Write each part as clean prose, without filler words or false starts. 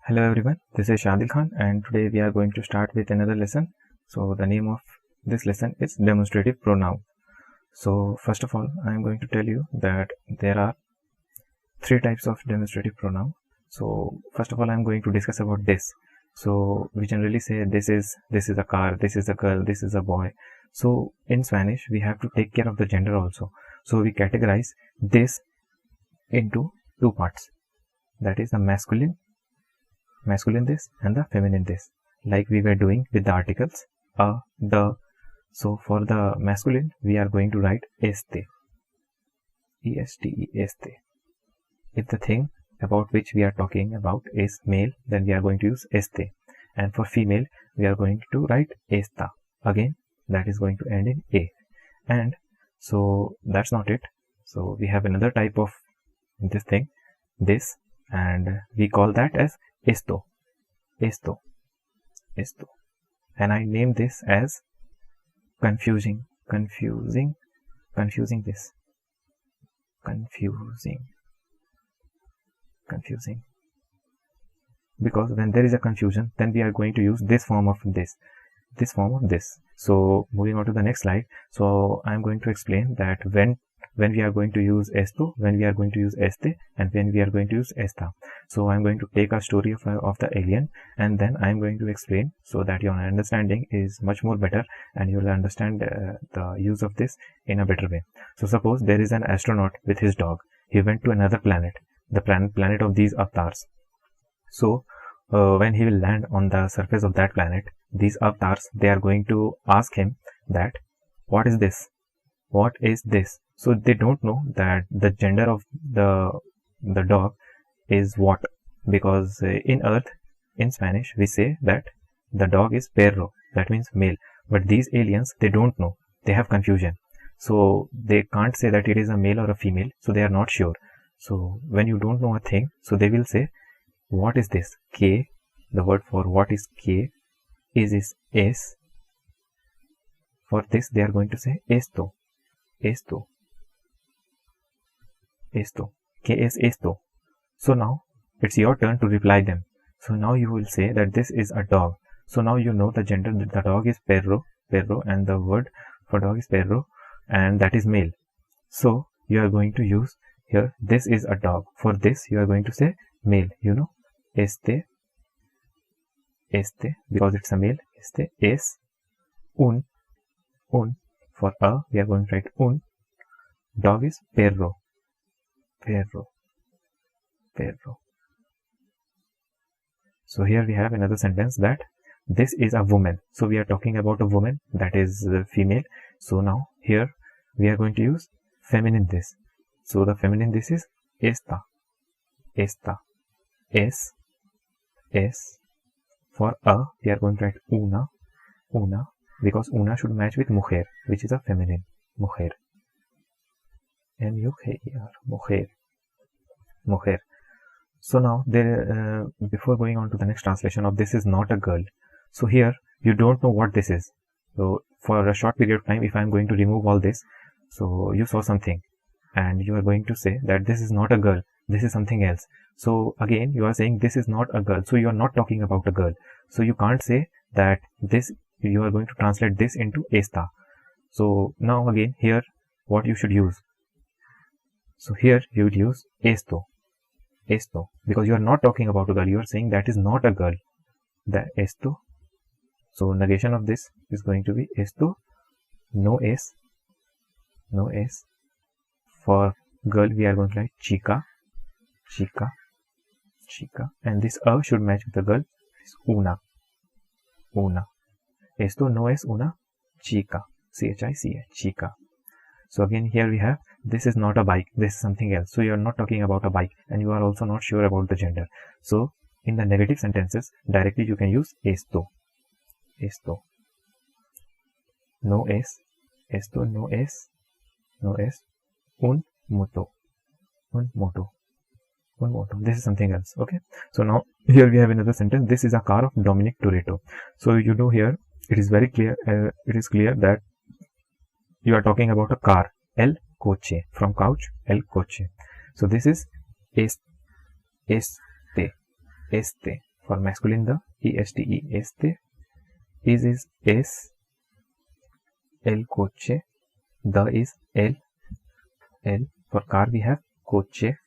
Hello everyone, this is Shadil Khan and today we are going to start with another lesson. So the name of this lesson is demonstrative pronoun. So first of all, I am going to tell you that there are three types of demonstrative pronoun. So first of all, I am going to discuss about this. So we generally say this is a car, this is a girl, this is a boy. So in Spanish, we have to take care of the gender also. So we categorize this into two parts. That is the masculine this and the feminine this, like we were doing with the articles the. So for the masculine we are going to write este, este. If the thing about which we are talking about is male, then we are going to use este, and for female we are going to write esta. Again, that is going to end in a. And so that's not it. So we have another type of this thing, this, and we call that as esto, and I name this as confusing this, because when there is a confusion, then we are going to use this form of this. So moving on to the next slide. So I am going to explain that when we are going to use esto, when we are going to use este, and when we are going to use esta. So I'm going to take a story of the alien, and then I'm going to explain so that your understanding is much more better and you will understand the use of this in a better way. So suppose there is an astronaut with his dog. He went to another planet, the planet of these avatars. So when he will land on the surface of that planet, these avatars, they are going to ask him that what is this? So they don't know that the gender of the dog is what, because in Earth, in Spanish, we say that the dog is perro, that means male. But these aliens, they don't know. They have confusion. So they can't say that it is a male or a female. So they are not sure. So when you don't know a thing, so they will say, what is this? K, the word for what is K, is S. For this, they are going to say esto. ¿Qué es esto? So now it's your turn to reply them. So now you will say that this is a dog. So now you know the gender. The dog is perro, and the word for dog is perro, and that is male. So you are going to use here, this is a dog. For this you are going to say male. You know, este, because it's a male. Este es un. For a, we are going to write un. Dog is perro. So here we have another sentence that this is a woman. So we are talking about a woman, that is female. So now here we are going to use feminine this. So the feminine this is esta. Es. For a, we are going to write una, because una should match with mujer, which is a feminine. Mujer. Mujer. So now there, before going on to the next translation of this is not a girl. So here you don't know what this is. So for a short period of time, if I am going to remove all this, so you saw something and you are going to say that this is not a girl, this is something else. So again you are saying this is not a girl. So you are not talking about a girl. So you can't say that this, you are going to translate this into esta. So now again here what you should use. So here you would use esto, because you are not talking about a girl. You are saying that is not a girl. The esto. So negation of this is going to be esto no es. For girl we are going to write chica, and this a should match with the girl. Is una. Esto no es una chica. Chica. So again here we have, this is not a bike, this is something else. So you are not talking about a bike, and you are also not sure about the gender. So in the negative sentences, directly you can use esto. No es. Esto no es un moto. This is something else. Okay. So now here we have another sentence. This is a car of Dominic Toretto. So you know here it is very clear. It is clear that you are talking about a car. El coche, from couch, el coche. So this is este. For masculine, the este, este. Is es. El coche. The is el. For car we have coche.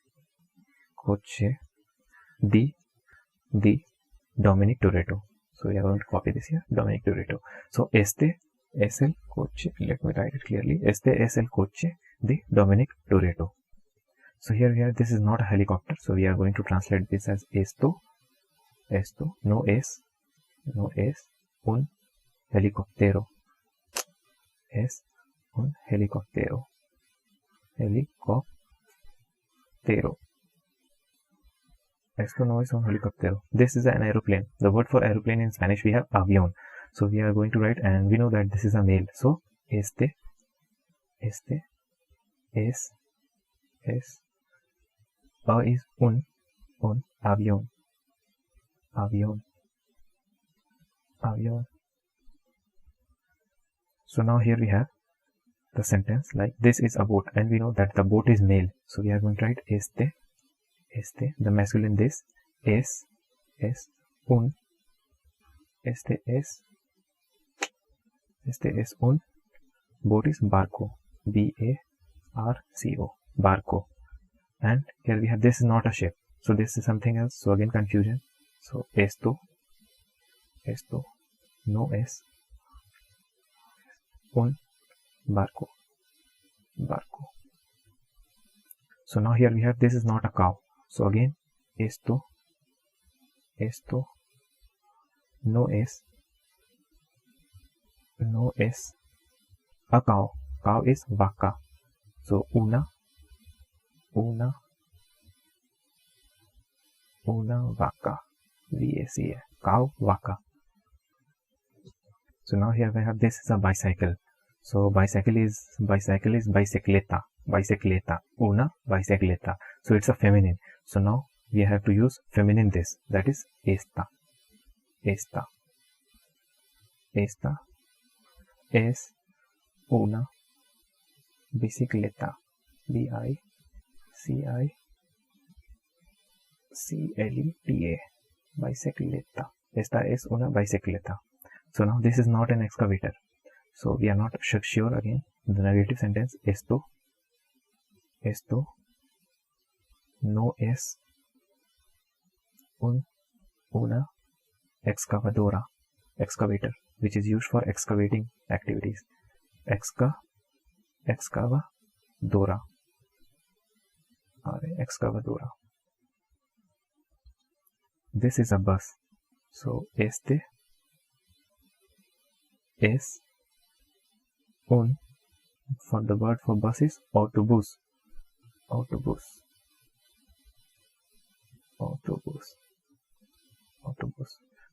The Dominic Toretto. So we are going to copy this here, Dominic Toretto. So este es el coche. Let me write it clearly. Este es el coche de Dominic Toretto. So here we have, this is not a helicopter. So we are going to translate this as esto no es un helicóptero. Es un helicóptero. Esto no es un helicóptero. This is an aeroplane. The word for aeroplane in Spanish we have avión. So we are going to write, and we know that this is a male. So este es un avión. So now here we have the sentence like this is a boat, and we know that the boat is male. So we are going to write este, the masculine this es un, este es un, boat is barco, B-A-R-C-O, barco. And here we have, this is not a ship, so this is something else. So again confusion. So esto no es un barco. So now here we have, this is not a cow. So again, esto no es a cow. Cow is vaca. So una vaca, V-A-C-A, cow, vaca. So now here we have, this is a bicycle. So bicycle is bicicleta, una bicicleta. So it's a feminine. So now we have to use feminine this, that is esta es una bicicleta, B-I-C-I-C-L-E-T-A, bicicleta. Esta es una bicicleta. So now this is not an excavator. So we are not sure again. The negative sentence, esto no es una excavator, which is used for excavating activities. Excavadora. This is a bus. So este es un, for the word for bus is autobús.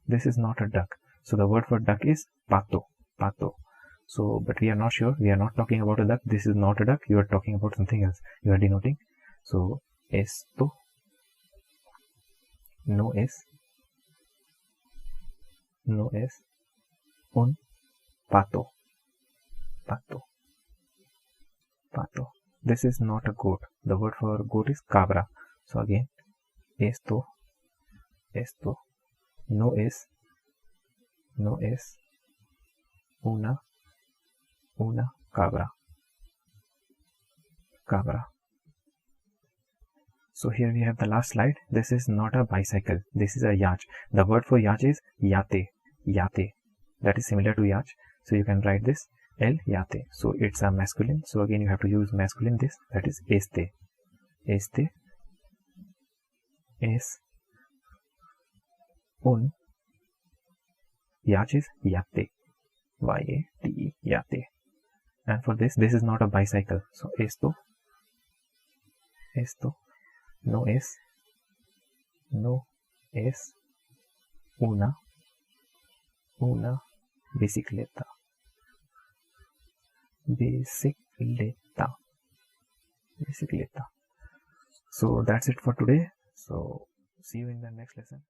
This is not a duck. So the word for duck is pato. So, but we are not sure. We are not talking about a duck. This is not a duck. You are talking about something else. You are denoting. So esto no es un pato. This is not a goat. The word for goat is cabra. So again, esto no es una cabra. So here we have the last slide. This is not a bicycle. This is a yacht. The word for yacht is yate. That is similar to yacht. So you can write this el yate. So it's a masculine. So again you have to use masculine this. That is este es un, yacht is yate, Y-A-T-E, yate. And for this is not a bicycle. So esto no es una bicicleta. So that's it for today. So see you in the next lesson.